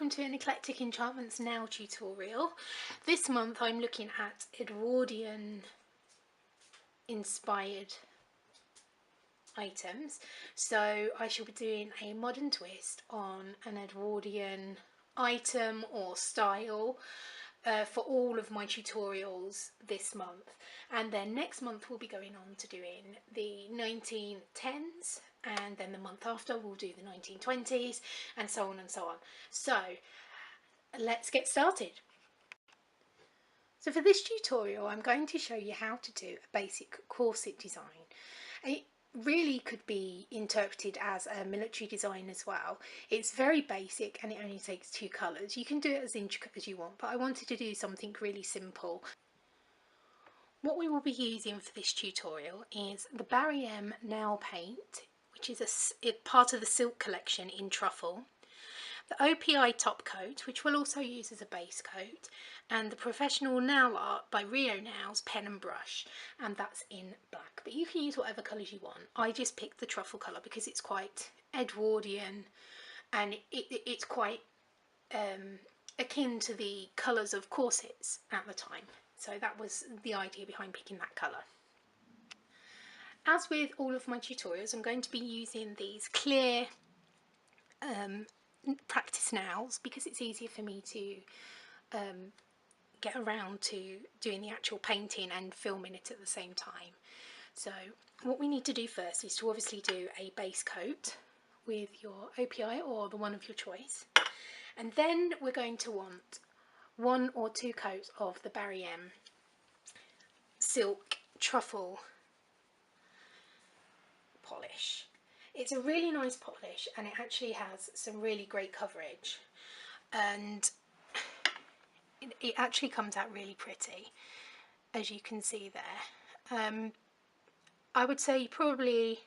welcome to an Eclectic Enchantments Now tutorial. This month I'm looking at Edwardian inspired items, so I shall be doing a modern twist on an Edwardian item or style for all of my tutorials this month, and then next month we'll be going on to doing the 1910s, and then the month after we'll do the 1920s, and so on and so on. So let's get started. So for this tutorial I'm going to show you how to do a basic corset design. It really could be interpreted as a military design as well. It's very basic and it only takes 2 colours. You can do it as intricate as you want, but I wanted to do something really simple. What we will be using for this tutorial is the Barry M nail paint, which is a part of the Silk collection in Truffle, the OPI top coat, which we'll also use as a base coat, and the Professional Nail Art by Rio Nails pen and brush, and that's in black, but you can use whatever colours you want. I just picked the truffle colour because it's quite Edwardian and it's quite akin to the colours of corsets at the time, so that was the idea behind picking that colour. As with all of my tutorials, I'm going to be using these clear practice nails because it's easier for me to get around to doing the actual painting and filming it at the same time. So what we need to do first is to obviously do a base coat with your OPI or the one of your choice, and then we're going to want 1 or 2 coats of the Barry M Silk Truffle polish. It's a really nice polish and it actually has some really great coverage, and it actually comes out really pretty, as you can see there. I would say you probably,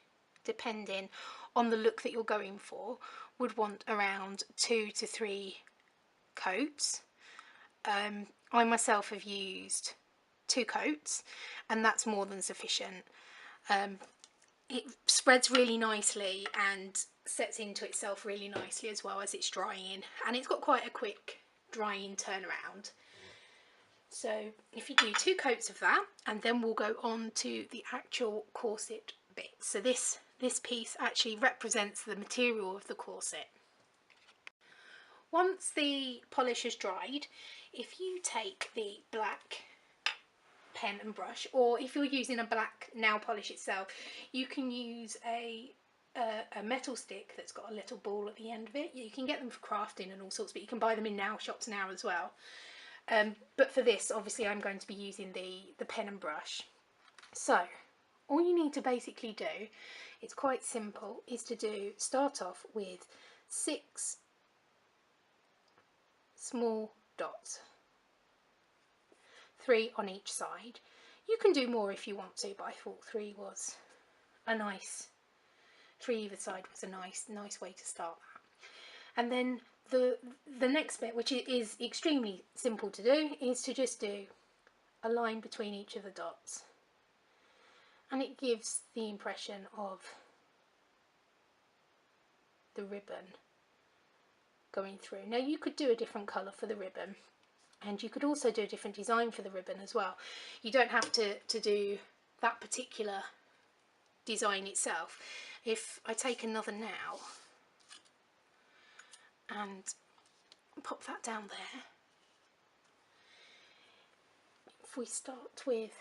depending on the look that you're going for, would want around 2 to 3 coats. I myself have used 2 coats and that's more than sufficient. It spreads really nicely and sets into itself really nicely as well as it's drying, and it's got quite a quick drying turnaround. So if you do 2 coats of that, and then we'll go on to the actual corset bit. So this piece actually represents the material of the corset. Once the polish has dried, if you take the black pen and brush, or if you're using a black nail polish itself, you can use a metal stick that's got a little ball at the end of it. You can get them for crafting and all sorts, but you can buy them in nail shops now as well. But for this, obviously, I'm going to be using the pen and brush. So all you need to basically do, it's quite simple, is to start off with 6 small dots, 3 on each side. You can do more if you want to, but I thought 3 was a nice, 3 either side was a nice way to start that. And then the next bit, which is extremely simple to do, is to just do a line between each of the dots, and it gives the impression of the ribbon going through. Now you could do a different colour for the ribbon, and you could also do a different design for the ribbon as well. You don't have to do that particular design itself. If I take another nail and pop that down there, if we start with,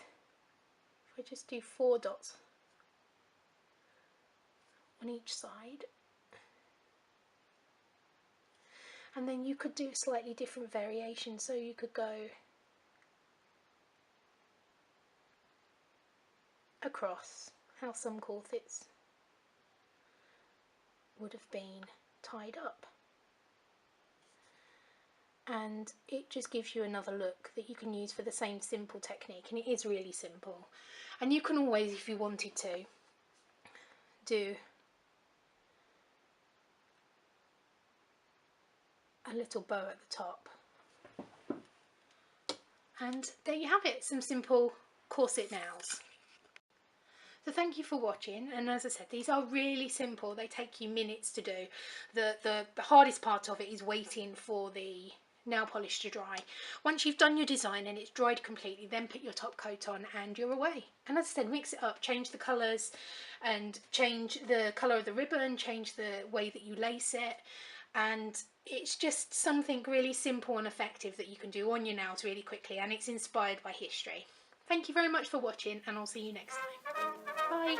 if I just do 4 dots on each side, and then you could do a slightly different variation, so you could go across, how some corsets would have been tied up, and it just gives you another look that you can use for the same simple technique. And it is really simple, and you can always, if you wanted to, do a little bow at the top, and there you have it, some simple corset nails. So thank you for watching, and as I said, these are really simple. They take you minutes to do. The hardest part of it is waiting for the nail polish to dry. Once you've done your design and it's dried completely, then put your top coat on and you're away. And as I said, mix it up, change the colours and change the colour of the ribbon, change the way that you lace it, and it's just something really simple and effective that you can do on your nails really quickly, and it's inspired by history. Thank you very much for watching, and I'll see you next time. Bye.